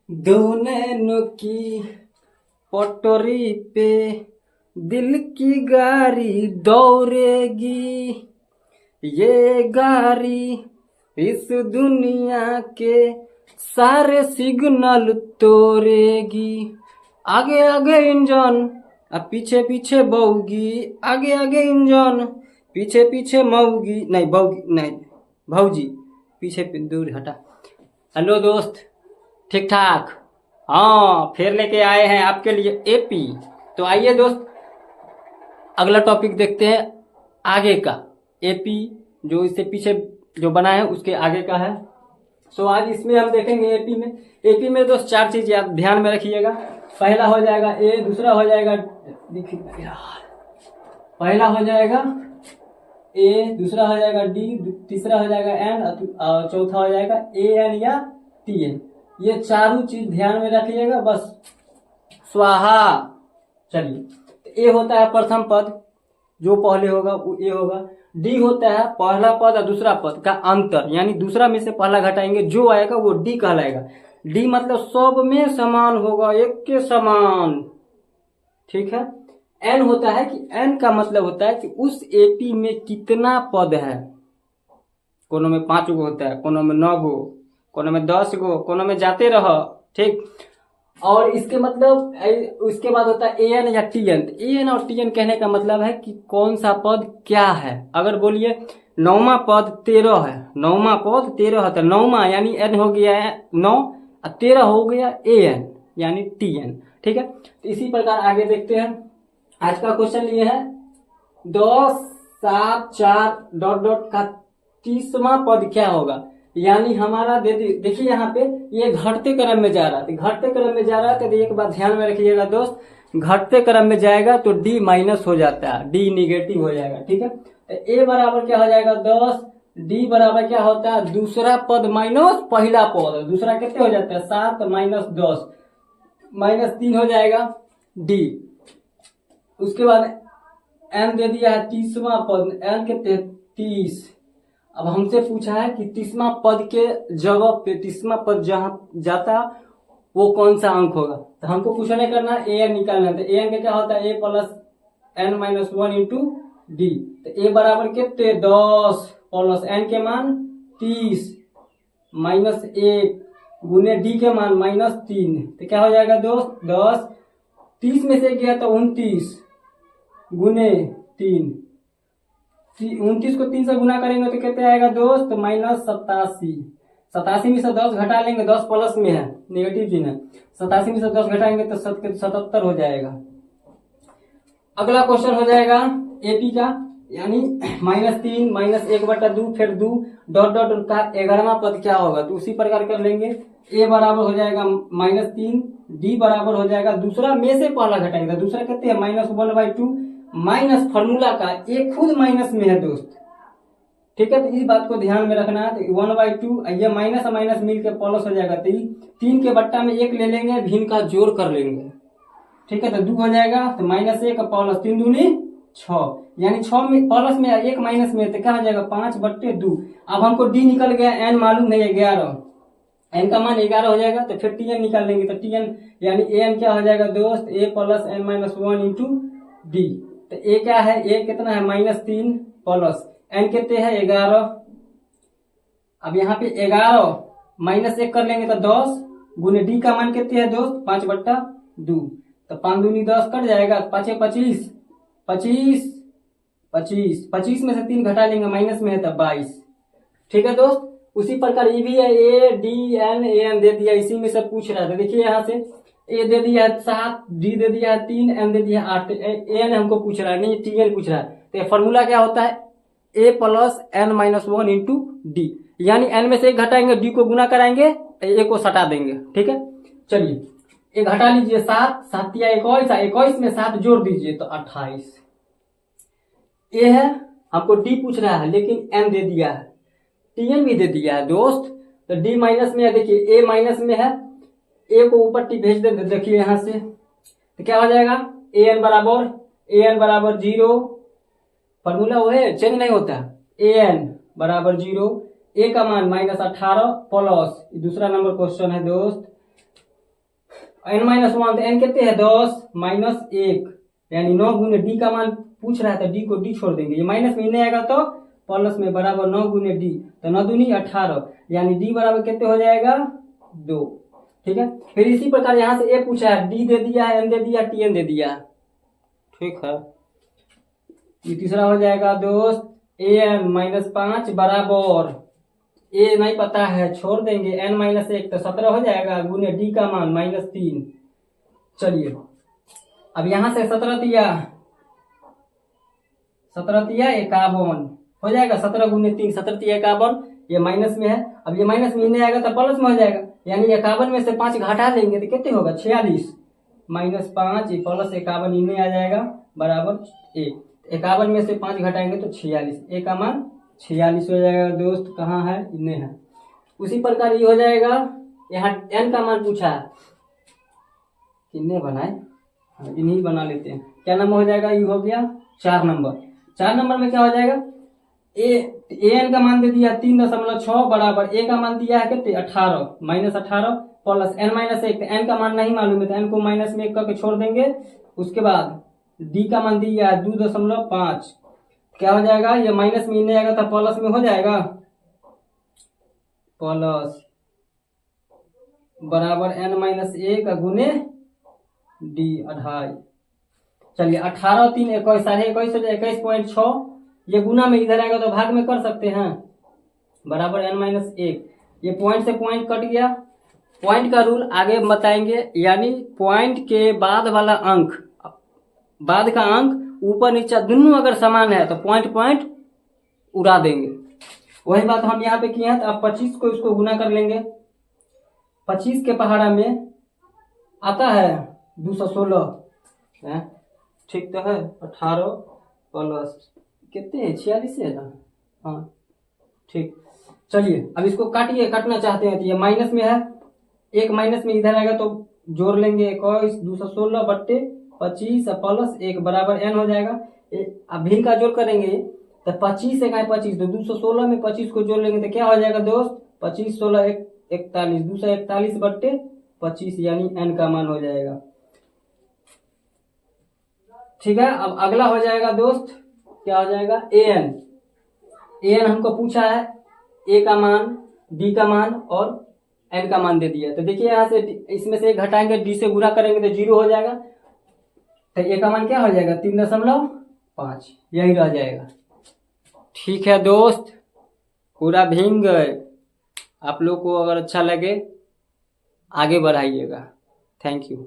दो नैनों की पटरी पे दिल की गाड़ी दौड़ेगी, ये गाड़ी इस दुनिया के सारे सिग्नल तोड़ेगी। आगे आगे इंजन अब पीछे पीछे बौगी, आगे आगे इंजन पीछे पीछे मऊगी, नहीं बौगी नहीं भौजी, पीछे दूर हटा। हेलो दोस्त, ठीक ठाक? हाँ, फिर लेके आए हैं आपके लिए एपी। तो आइए दोस्त, अगला टॉपिक देखते हैं आगे का। एपी जो इससे पीछे जो बना है उसके आगे का है। सो आज इसमें हम देखेंगे एपी में दोस्त चार चीज आप ध्यान में रखिएगा। पहला हो जाएगा ए, दूसरा हो जाएगा पहला हो जाएगा ए, दूसरा हो जाएगा डी, तीसरा हो जाएगा एन और चौथा हो जाएगा ए एन या टी एन। ये चारों चीज ध्यान में रखिएगा बस। स्वाहा। चलिए, ए होता है प्रथम पद, जो पहले होगा वो ए होगा। डी होता है पहला पद और दूसरा पद का अंतर, यानी दूसरा में से पहला घटाएंगे जो आएगा वो डी कहलाएगा। डी मतलब सब में समान होगा, एक के समान, ठीक है। एन होता है कि एन का मतलब होता है कि उस एपी में कितना पद है। कोनो में 5 गो होता है, कोनो में 9 गो, कोनो में 10 गो, कोनो में जाते रहो, ठीक। और इसके मतलब उसके बाद होता है ए एन या टी एन। ए एन और टी एन कहने का मतलब है कि कौन सा पद क्या है। अगर बोलिए 9वां पद 13 है, 9वां पद 13 है तो 9वां यानी एन हो गया है 9 और 13 हो गया ए एन यानी टी एन, ठीक है। तो इसी प्रकार आगे देखते हैं। आज का क्वेश्चन ये है 10 7 4 डॉट डॉट का 30वां पद क्या होगा। यानी हमारा देखिए यहाँ पे ये घटते क्रम में जा रहा है, घटते क्रम में जा रहा है तो एक बात ध्यान में रखिएगा दोस्त, घटते क्रम में जाएगा तो डी माइनस हो जाता है, डी निगेटिव हो जाएगा, ठीक है। तो ए बराबर क्या हो जाएगा 10, डी बराबर क्या होता है दूसरा पद माइनस पहला पद, दूसरा कितने हो जाता है 7 माइनस 10 माइनस 3 हो जाएगा डी। उसके बाद एन दे दिया है 30वां पद, एन कितने 30। अब हमसे पूछा है कि 30वां पद के जगह पे 30वां पद जहां जाता वो कौन सा अंक होगा। तो हमको कुछ नहीं करना, ए एन निकालना है। तो ए एन का क्या होता है A plus N minus 1 into D. तो ए बराबर कितने 10 प्लस एन के मान 30 माइनस 1 गुने डी के मान माइनस 3। तो क्या हो जाएगा दोस्त 10, 30 में से गया तो 29 गुने 3, 29 को 3 से गुना करेंगे तो कितने आएगा दोस्त माइनस 87। 87 में से 10 घटा लेंगे, 10 प्लस में है नेगेटिव चिन्ह है, 87 में से 10 घटाएंगे तो 77 हो जाएगा। अगला क्वेश्चन हो जाएगा एपी का, यानी -3 -1/2 फिर 2 डॉट डॉट का 11वां पद क्या होगा। तो उसी प्रकार कर लेंगे। ए बराबर हो जाएगा -3, डी बराबर हो जाएगा दूसरा में से पहला घटाएंगे, दूसरा कितने है -1/2 माइनस फॉर्मूला का एक खुद माइनस में है दोस्त, ठीक है। तो इस बात को ध्यान में रखना है। तो 1/2 ये माइनस माइनस मिल के प्लस हो जाएगा, तो 3 के बट्टा में 1 ले लेंगे, भिन्न का जोड़ कर लेंगे, ठीक है। तो 2 हो जाएगा, तो -1 प्लस 3 दूनी 6, यानी 6 में प्लस में 1 माइनस में, तो क्या हो जाएगा 5/2। अब हमको डी निकल गया, एन मालूम नहीं है 11, एन का मान 11 हो जाएगा। तो फिर टी एन निकाल लेंगे, तो टी एन यानी ए एन क्या हो जाएगा दोस्त A plus N minus 1 into D. तो ए क्या है, ए कितना है -3 प्लस एन कितने है 11। अब यहाँ पे 11 -1 कर लेंगे तो 10 गुने डी का मान कितने है दोस्त 5/2। तो 5 दूनी 10 कट जाएगा, 5 25 25 25 25 में से 3 घटा लेंगे माइनस में है तो 22, ठीक है दोस्त। उसी प्रकार ये भी है A D N, A N दे दिया, इसी में से पूछ रहा था। देखिए यहाँ से ए दे दिया है 7, डी दे दिया है 3, एन दे दिया है 8। ए एन हमको पूछ रहा है, नहीं टी एन पूछ रहा है। तो फॉर्मूला क्या होता है A plus N minus 1 into D, यानी एन में से 1 घटाएंगे, डी को गुना कराएंगे, ए को सटा देंगे, ठीक है। चलिए एक घटा लीजिए 7 7 या 21, 21 में 7 जोड़ दीजिए तो 28। ए है, हमको डी पूछ रहा है लेकिन एन दे दिया है, टी एन भी दे दिया है दोस्त। तो डी माइनस में है, देखिए ए माइनस में है, ए को ऊपर टी भेज दे, देखिए यहां से। तो क्या हो जाएगा ए एन बराबर 0, फॉर्मूला वो है चेंज नहीं होता, ए एन बराबर 0, ए का मान -18 प्लस दूसरा नंबर क्वेश्चन है दोस्त n माइनस 1, तो n कितने है 10 माइनस 1 यानी 9 गुने डी का मान पूछ रहा है तो डी को डी छोड़ देंगे, ये माइनस में नहीं आएगा तो प्लस में बराबर 9 गुने डी, तो 9 दूनी 18 यानी डी बराबर कितने हो जाएगा 2। ठीक है, फिर इसी प्रकार यहाँ से ए पूछा है, डी दे दिया है, एन दे दिया, टी एन दे दिया। ठीक है, ये तीसरा हो जाएगा दोस्त ए एन माइनस 5 बराबर, ए नहीं पता है छोड़ देंगे, एन माइनस 1 तो 17 हो जाएगा गुने डी का मान माइनस 3। चलिए अब यहां से 17 तिया 51 हो जाएगा, 17 गुने 3 17 तिया 51, ये माइनस में है। अब ये माइनस में नहीं आएगा तो प्लस में हो जाएगा, यानी 51 में से 5 घटा देंगे तो कितने होगा 46 माइनस 5 प्लस 51 इन्हें आ जाएगा बराबर 1। 51 में से 5 घटाएंगे तो 46, ए का मान 46 हो जाएगा दोस्त, कहाँ है इन्हें है। उसी प्रकार ये हो जाएगा, यहाँ n का मान पूछा है, किन्ने बनाए, इन्हीं बना लेते हैं। क्या नंबर हो जाएगा, ये हो गया 4 नंबर। 4 नंबर में क्या हो जाएगा, ए एन का मान दे दिया 3.6 बराबर ए का मान दिया है कितने 18 minus 18 plus N minus 1, N का मान नहीं मालूम है तो एन को माइनस में 1 करके छोड़ देंगे। उसके बाद डी का मान दिया है 2.5, क्या हो जाएगा, ये माइनस में नहीं आएगा तो प्लस में हो जाएगा, प्लस बराबर एन माइनस 1 गुने डी 2.5। चलिए 18 3 21 21 हो जाए 21.6, ये गुना में इधर आएगा तो भाग में कर सकते हैं, बराबर एन माइनस 1। ये पॉइंट से पॉइंट कट गया, पॉइंट का रूल आगे बताएंगे, यानी पॉइंट के बाद वाला अंक, बाद का अंक ऊपर नीचे दोनों अगर समान है तो पॉइंट पॉइंट उड़ा देंगे। वही बात हम यहाँ पे किए हैं, तो अब 25 को इसको गुना कर लेंगे, 25 के पहाड़ा में आता है 216 है, ठीक तो है, 18 प्लस कितने हैं 46 है ना, हाँ ठीक। चलिए अब इसको काटिए, काटना चाहते हैं तो ये माइनस में है, एक माइनस में इधर आएगा तो जोड़ लेंगे 21 216 बट्टे 25 प्लस 1 बराबर n हो जाएगा। अब भिन्न का जोड़ करेंगे तो 25 से 25 तो 216 में 25 को जोड़ लेंगे तो क्या हो जाएगा दोस्त 25 16 41 241 बट्टे 25 यानी n का मान हो जाएगा। ठीक है, अब अगला हो जाएगा दोस्त, क्या हो जाएगा an हमको पूछा है, a का मान d का मान और n का मान दे दिया, तो देखिए यहाँ से इसमें से 1 घटाएंगे, d से गुणा करेंगे तो 0 हो जाएगा, तो a का मान क्या हो जाएगा 3.5 यही रह जाएगा। ठीक है दोस्त, पूरा भींग गए, आप लोग को अगर अच्छा लगे आगे बढ़ाइएगा। Thank you.